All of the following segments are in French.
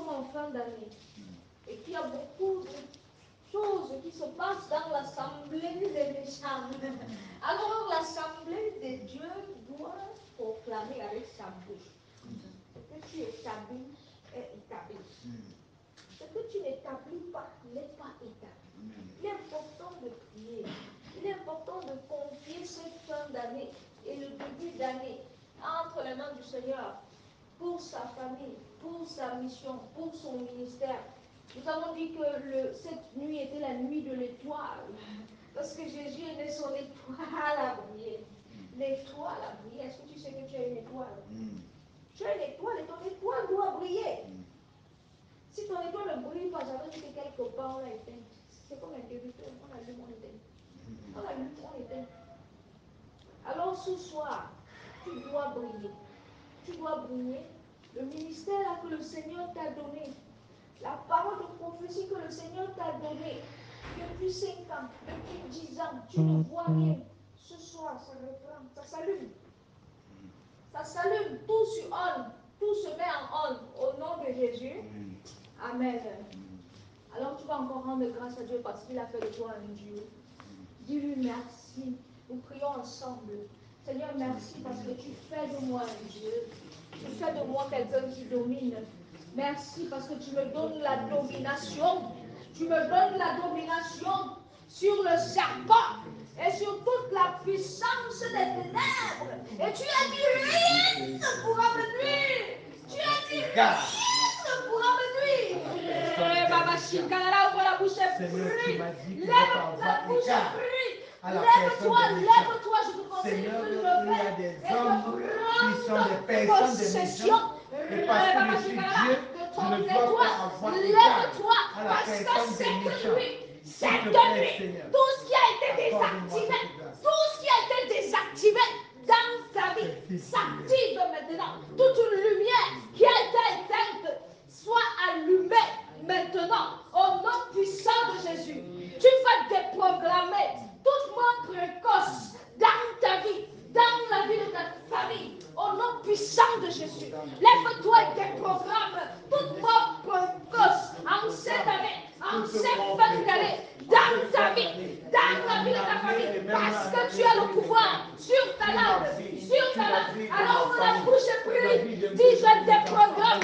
sommes en fin d'année et qu'il y a beaucoup de choses qui se passent dans l'assemblée des méchants. Alors l'assemblée de Dieu doit proclamer avec sa bouche que tu établis est établi. Ce que tu n'établis pas n'est pas établi. Il est important de prier. Il est important de confier cette fin d'année et le début d'année entre les mains du Seigneur pour sa famille, pour sa mission, pour son ministère. Nous avons dit que cette nuit était la nuit de l'étoile. Parce que Jésus est né, son étoile a brillé. L'étoile a brillé. Est-ce que tu sais que tu as une étoile? Tu as une étoile et ton étoile doit briller. Si ton étoile ne brille pas, ça veut dire que quelque part on l'a éteint. C'est comme un débuteur, on allume, on éteint. On allume, on éteint. Alors ce soir, tu dois briller. Tu dois briller. Le ministère que le Seigneur t'a donné, la parole de prophétie que le Seigneur t'a donnée, depuis 5 ans, depuis 10 ans, tu ne vois rien. Ce soir, ça reprend, ça s'allume. Ça s'allume, tout sur on, tout se met en on, au nom de Jésus. Amen. Alors tu vas encore rendre grâce à Dieu parce qu'il a fait de toi un Dieu. Dis-lui merci. Nous prions ensemble. Seigneur, merci parce que tu fais de moi un Dieu. Tu fais de moi quelqu'un qui domine. Merci parce que tu me donnes la domination. Tu me donnes la domination sur le serpent et sur toute la puissance des ténèbres. Et tu as dit rien ne pourra me nuire. Tu as dit rien ne pourra me nuire. Ouvre la bouche et prie. Lève la bouche et prie. Lève-toi, lève-toi, je te conseille de te lever et de prendre possession. Et parce que je suis Dieu, je ne dois pas avoir Lève-toi, à la parce que personne des cette méchants. nuit, tout ce qui a été désactivé, tout ce qui a été désactivé dans ta vie s'active maintenant. Toute une lumière qui a été éteinte soit allumée maintenant au nom puissant de Jésus. Tu vas déprogrammer toute mort précoce dans ta vie, dans la vie de ta famille, au nom puissant de Jésus. Lève-toi et déprogramme toute mort précoce en cette année, en cette fin d'année, dans ta vie, dans la vie de ta famille, parce que tu as le pouvoir sur ta langue, sur ta langue. Alors ouvre la bouche et prie, dis je déprogramme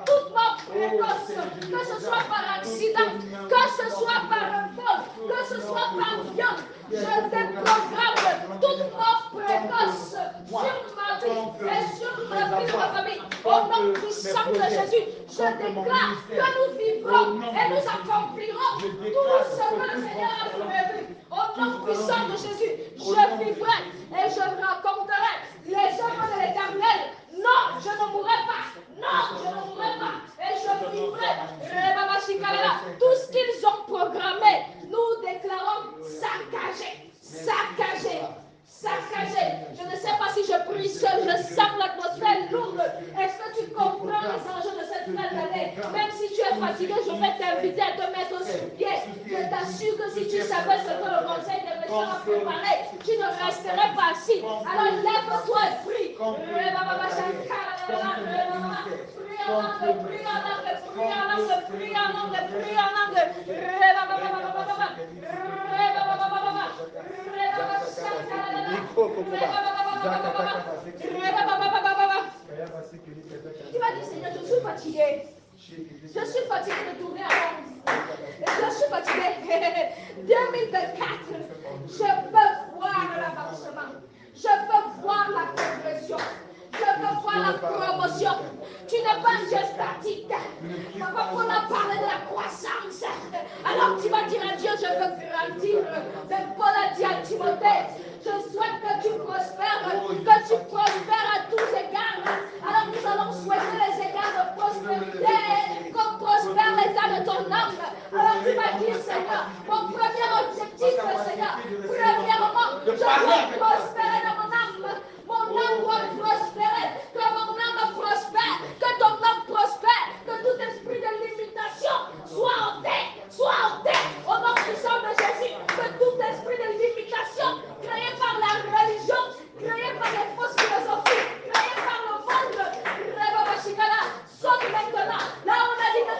toute mort précoce, que ce soit par accident, que ce soit par un vol, que ce soit par viol. Je déprogramme toute mort précoce sur ma vie et sur la vie de ma famille. Au nom puissant de Jésus, je déclare que nous vivrons et nous accomplirons tout ce que le Seigneur a prévu. Au nom puissant de Jésus, je vivrai et je raconterai les œuvres de l'Éternel. Non, je ne mourrai pas. Non, je ne mourrai pas. Et je vivrai. Tout ce qu'ils ont programmé, nous déclarons saccagé, saccagé, saccagé. Je ne sais pas si je prie seul, je sens l'atmosphère lourde. Est-ce que tu comprends les enjeux de cette fin d'année? Même si tu es fatigué, je vais t'inviter à te mettre sur pied. Je t'assure que si tu savais ce que le conseil des méchants a préparé, tu ne resterais pas assis. Alors lève-toi et prie. Tu vas dire, Seigneur, je suis fatigué. Je suis fatigué de tourner en rond. Je suis fatigué. 2024, je veux voir l'avancement. Je veux voir la progression. Je veux voir la promotion. Tu n'es pas un Dieu statique. Papa, on a parlé de la croissance. Alors tu vas dire à Dieu, je veux grandir. Mais Paul a dit à Timothée, je souhaite que tu prospères à tous égards. Alors nous allons souhaiter les égards de prospérité, comme prospère l'état de ton âme. Alors tu vas dire, Seigneur, mon premier objectif, Seigneur, premièrement, je dois prospérer dans mon âme. Mon âme doit prospérer, que mon âme prospère, que ton âme prospère, que tout esprit de limitation soit ôté, au nom puissant de Jésus, que tout esprit de limitation créé par la religion, créé par les fausses philosophies, créé par le monde, saute maintenant. Là on a dit que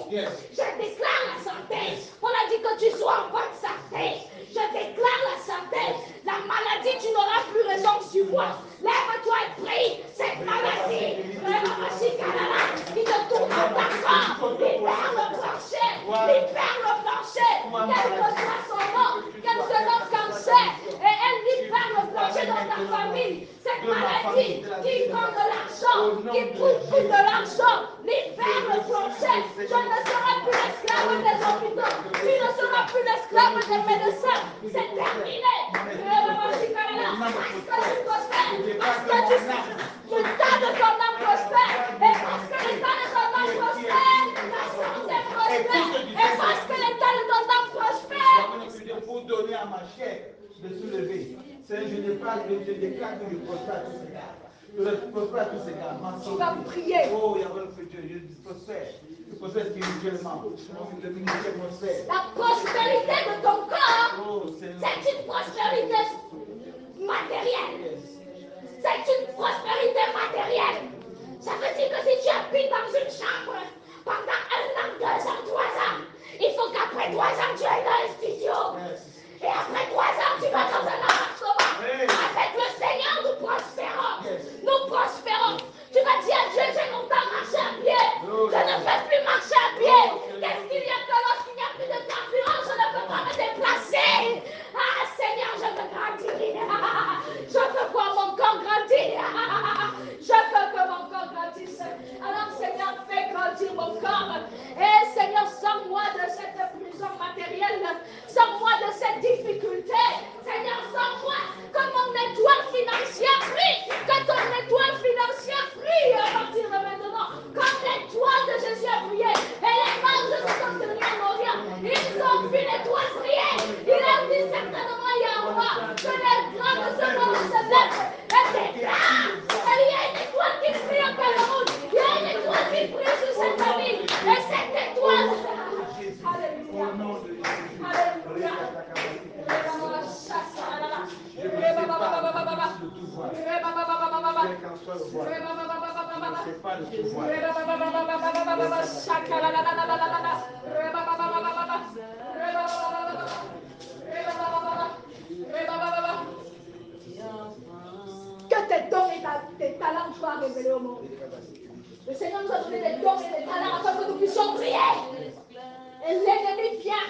Je déclare la santé. On a dit que tu sois en bonne santé. Je déclare la santé. La maladie, tu n'auras plus raison sur moi. Lève-toi et prie. Cette maladie, qui te tourne dans ta corps, libère le plancher. Libère le plancher. Quel que soit son nom, quel que nom cancer. Et elle libère le plancher dans ta famille. Cette maladie qui prend de l'argent, qui coûte de l'argent, libère le plancher. Je ne serai plus l'esclave des hôpitaux. Tu ne seras plus l'esclave des médecins. C'est terminé. Parce que tu prospères. Parce que l'état de ton âme prospère. Et parce que l'état de ton âme prospère, la santé prospère. Et parce que l'état de ton âme prospère. Pour donner à ma chair de se lever. Je n'ai pas de déclare que je prospère tous ces gars. Je prospère tous ces gars. Tu vas prier. Oh, il y a le futur. Je prospère. Je prospère spirituellement. Le ministère prospère. La prospérité de ton corps, c'est une prospérité matérielle. C'est une prospérité matérielle. Ça veut dire que si tu habites dans une chambre pendant 1 an, 2 ans, 3 ans, il faut qu'après 3 ans, tu ailles dans un studio. Et après 3 ans, tu vas dans un appartement. Avec le Seigneur, nous prospérons. Nous prospérons. Tu vas dire à Dieu, j'ai longtemps marché à pied. Je ne peux plus marcher à pied. Qu'est-ce qu'il y a que lorsqu'il n'y a plus de carburant, je ne peux pas me déplacer. Ah Seigneur, je veux grandir. Je veux voir mon corps grandir. Je veux que mon corps grandisse. Alors Seigneur, fais grandir mon corps. Et Seigneur, sors-moi de cette prison matérielle. Sors-moi de cette difficulté. Seigneur, sors-moi que mon étoile financière brille. Que ton étoile financière brille à partir de maintenant. Comme l'étoile de Jésus a brillé. Et les mages se sont tenus en Orient. Ils ont vu l'étoile briller. Il a dit certainement il y a un roi. Que les grands de ce monde se lèvent. Et déclarent. Il y a une étoile qui brille en Cameroun. Il y a une étoile qui brille sur cette famille. Et cette étoile. Alléluia. Alléluia. Que tes dons et tes talents soient révélés au monde. Le Seigneur nous a donné des dons et des talents afin que nous puissions prier. Et l'ennemi vient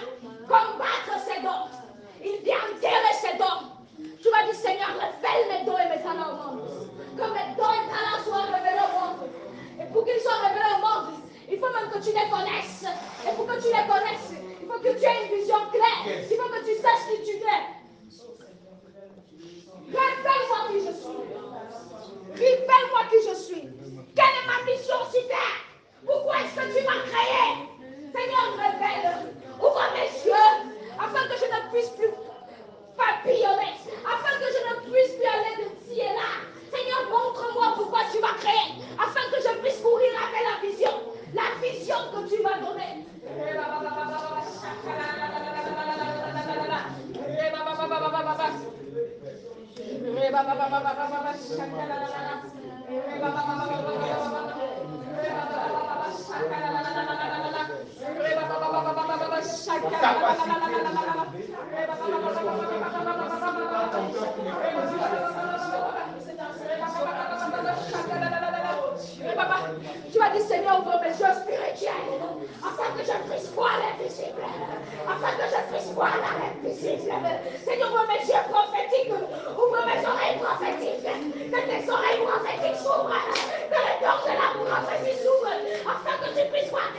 combattre ses dons. Il vient enterrer ses dons. Tu vas dire, Seigneur, révèle mes dons et mes talents au monde. Que mes dons et talents soient révélés au monde. Et pour qu'ils soient révélés au monde, il faut même que tu les connaisses. Et pour que tu les connaisses, il faut que tu aies une vision claire. Il faut que tu saches qui tu es. Révèle-moi qui je suis. Révèle-moi qui je suis. Quelle est ma mission sur terre? Pourquoi est-ce que tu m'as créé? Seigneur, révèle. Ouvre mes yeux afin que je ne puisse plus papillonner, afin que je ne puisse plus aller de ci et là. Seigneur, montre-moi pourquoi tu m'as créé, afin que je puisse courir avec la vision que tu m'as donnée. Tu vas dire, Seigneur, ouvre mes yeux spirituels, afin que je puisse voir l'invisible, afin que je puisse voir l'invisible. Seigneur, ouvre mes yeux prophétiques, ouvre mes oreilles prophétiques, que tes oreilles prophétiques s'ouvrent, que le don de la prophétie s'ouvre, afin que tu puisses voir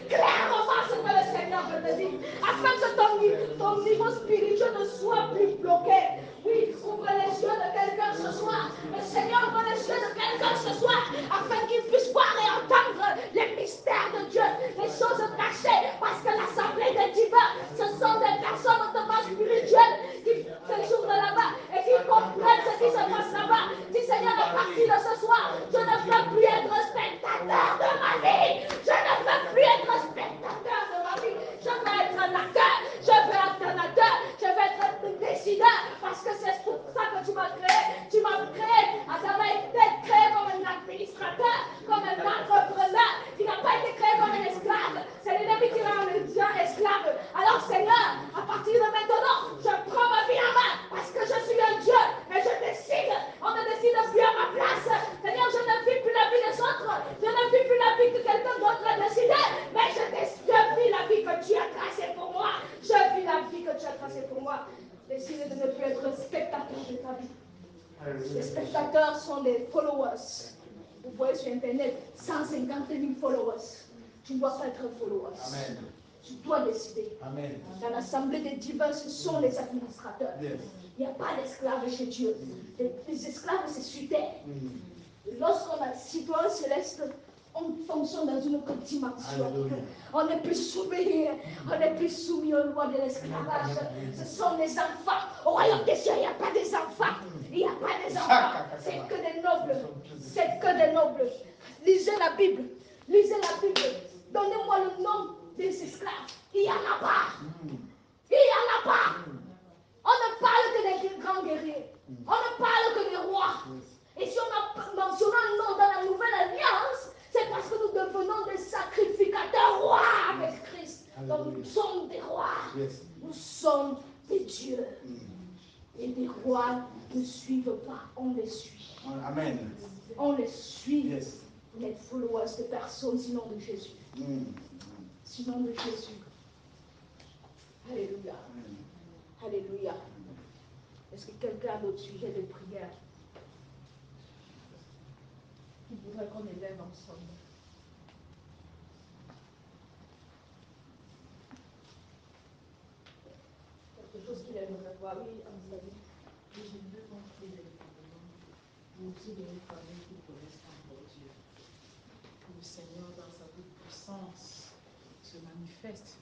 clairement ce que le Seigneur veut te dire, afin que ton niveau spirituel ne soit plus bloqué. Oui, ouvre les yeux de quelqu'un ce soir. Le Seigneur ouvre les yeux de quelqu'un ce soir, afin qu'il puisse voir et entendre les mystères de Dieu, les choses cachées, parce que l'assemblée des divins, ce sont des personnes hautement spirituelles qui séjournent là-bas et qui comprennent ce qui se passe là-bas. Dis, Seigneur, à partir de ce soir, je ne veux autres. Je ne vis plus la vie que quelqu'un d'autre a décidé, mais je vis la vie que tu as tracée pour moi. Je vis la vie que tu as tracée pour moi. Décide de ne plus être spectateur de ta vie. Les spectateurs sont des followers. Vous voyez sur Internet, 150 000 followers. Tu ne dois pas être un follower. Amen. Tu dois décider. Amen. Dans l'assemblée des divins, ce sont les administrateurs. Yes. Il n'y a pas d'esclaves chez Dieu. Les esclaves, c'est sur terre. Lorsqu'on a citoyen céleste, on fonctionne dans une autre dimension. Alléluia. On n'est plus soumis aux lois de l'esclavage. Ce sont les enfants. Au royaume des cieux, il n'y a pas des enfants. Il n'y a pas des enfants. C'est que des nobles. C'est que des nobles. Lisez la Bible. Lisez la Bible. Donnez-moi le nom des esclaves. Il n'y en a pas. Il n'y en a pas. On ne parle que des grands guerriers. On ne parle que des rois. Et si on a mentionné un nom dans la nouvelle alliance, c'est parce que nous devenons des sacrificateurs rois avec Christ. Donc nous sommes des rois. Nous sommes des dieux. Et des rois ne suivent pas, on les suit. Amen. On les suit. Les followers de personne, sinon de Jésus. Sinon de Jésus. Alléluia. Alléluia. Est-ce que quelqu'un a d'autres sujets de prière qui voudrait qu'on élève ensemble? Quelque chose qu'il aimerait voir, oui, Anzali. J'aimerais qu'on prie véritablement pour aussi de nos familles qui connaissent encore Dieu. Que le Seigneur, dans sa toute puissance, se manifeste,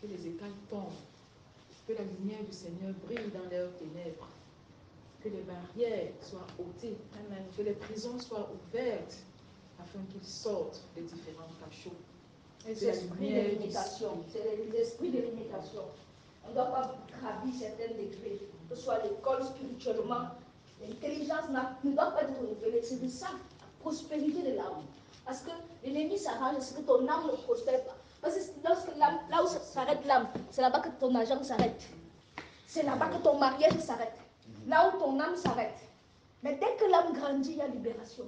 que les écailles tombent, que la lumière du Seigneur brille dans leurs ténèbres, que les barrières soient ôtées, que les prisons soient ouvertes, afin qu'ils sortent des différents cachots. Les esprits de limitation, c'est les esprits de limitation. On ne doit pas gravir certains degrés, que ce soit l'école spirituellement. L'intelligence ne doit pas être révélée, c'est de ça, la prospérité de l'âme. Parce que l'ennemi s'arrange à ce que ton âme ne prospère pas. Parce que lorsque là où s'arrête l'âme, c'est là-bas que ton argent s'arrête. C'est là-bas que ton mariage s'arrête. Là où ton âme s'arrête. Mais dès que l'âme grandit, il y a libération.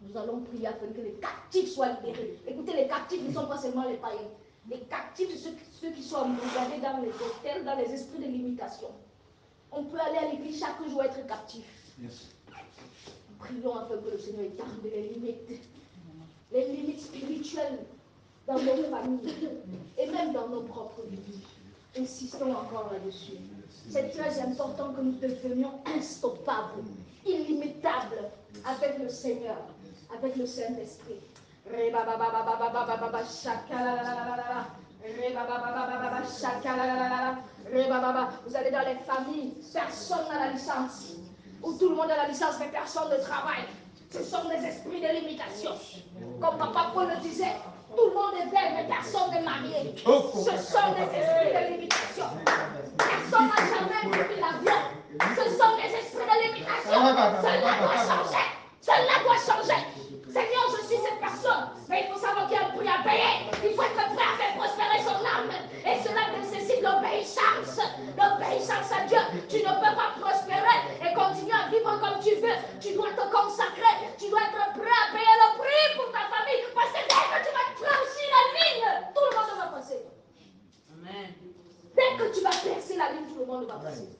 Nous allons prier afin que les captifs soient libérés. Écoutez, les captifs ne sont pas seulement les païens. Les captifs, ceux qui sont regardés dans les hôtels, dans les esprits de limitation. On peut aller à l'église chaque jour être captif. Prions afin que le Seigneur étende les limites spirituelles dans nos familles et même dans nos propres vies. Insistons encore là-dessus. C'est très important que nous devenions instoppables, illimitables avec le Seigneur, avec le Saint-Esprit. Vous allez dans les familles, personne n'a la licence. Où tout le monde a la licence, mais personne ne travaille. Ce sont des esprits de limitation. Comme Papa Paul le disait, tout le monde est belle, mais personne n'est marié. Ce sont des esprits de limitation. Personne n'a jamais pris l'avion. Ce sont des esprits de limitation. Cela doit changer. Cela doit changer. Seigneur, je suis cette personne, mais il faut savoir qu'il y a un prix à payer. Il faut être prêt à faire prospérer son âme. Et cela nécessite l'obéissance. L'obéissance à Dieu. Tu ne peux pas prospérer et continuer à vivre comme tu veux. Tu dois te consacrer. Tu dois être prêt à payer le prix pour ta famille. Parce que dès que tu vas franchir la ligne, tout le monde va passer. Amen. Dès que tu vas percer la ligne, tout le monde va passer.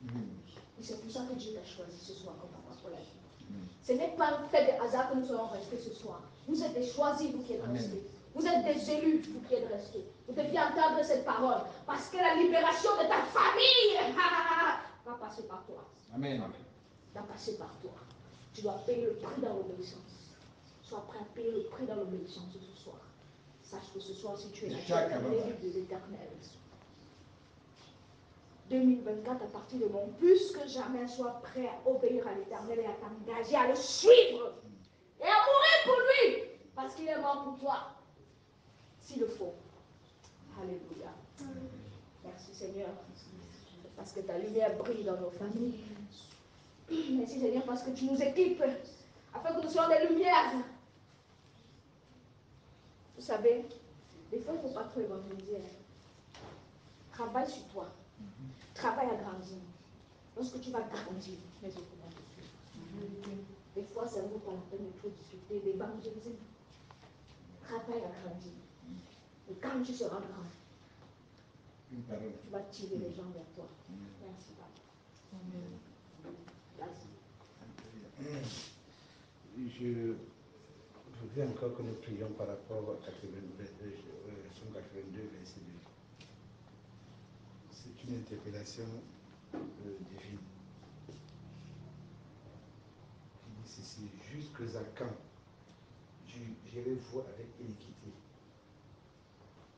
Et c'est pour ça que Dieu t'a choisi ce soir comme papa pour la vie. Ce n'est pas un fait de hasard que nous soyons restés ce soir. Vous êtes des choisis, vous qui êtes restés. Vous êtes des élus, vous qui êtes restés. Vous deviez entendre cette parole. Parce que la libération de ta famille va passer par toi. Amen. Va passer par toi. Tu dois payer le prix dans l'obéissance. Sois prêt à payer le prix dans l'obéissance ce soir. Sache que ce soir, si tu es là, tu es l'élite de l'Éternel. 2024, à partir de mon plus que jamais, sois prêt à obéir à l'Éternel et à t'engager à le suivre et à mourir pour lui parce qu'il est mort pour toi s'il le faut. Alléluia. Merci Seigneur parce que ta lumière brille dans nos familles. Merci Seigneur parce que tu nous équipes afin que nous soyons des lumières. Vous savez, des fois il ne faut pas trop évangéliser. Travaille sur toi. Travaille à grandir. Lorsque tu vas grandir, les autres vont te suivre. Des fois, ça ne vaut pas la peine de trop discuter, débattre. l'évangélisme. Travaille à grandir. Et quand tu seras grand, Une parole. tu vas tirer les gens vers toi. Merci, Papa. Amen. Je voudrais encore que nous prions par rapport à 82, Somme 82, verset 2. C'est une interpellation divine. Il dit ceci, jusqu'à quand j'irai-vous avec iniquité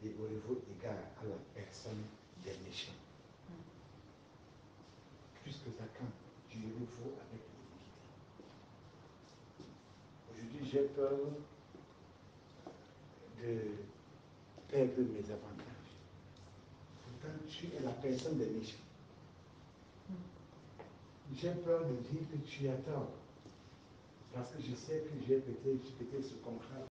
et aurez-vous égard à la personne des méchants. Jusqu'à quand j'irai-vous avec iniquité. Aujourd'hui, j'ai peur de perdre mes avantages. Pourtant, tu es la personne des méchants. J'ai peur de dire que tu as tort. Parce que je sais que j'ai pété ce contrat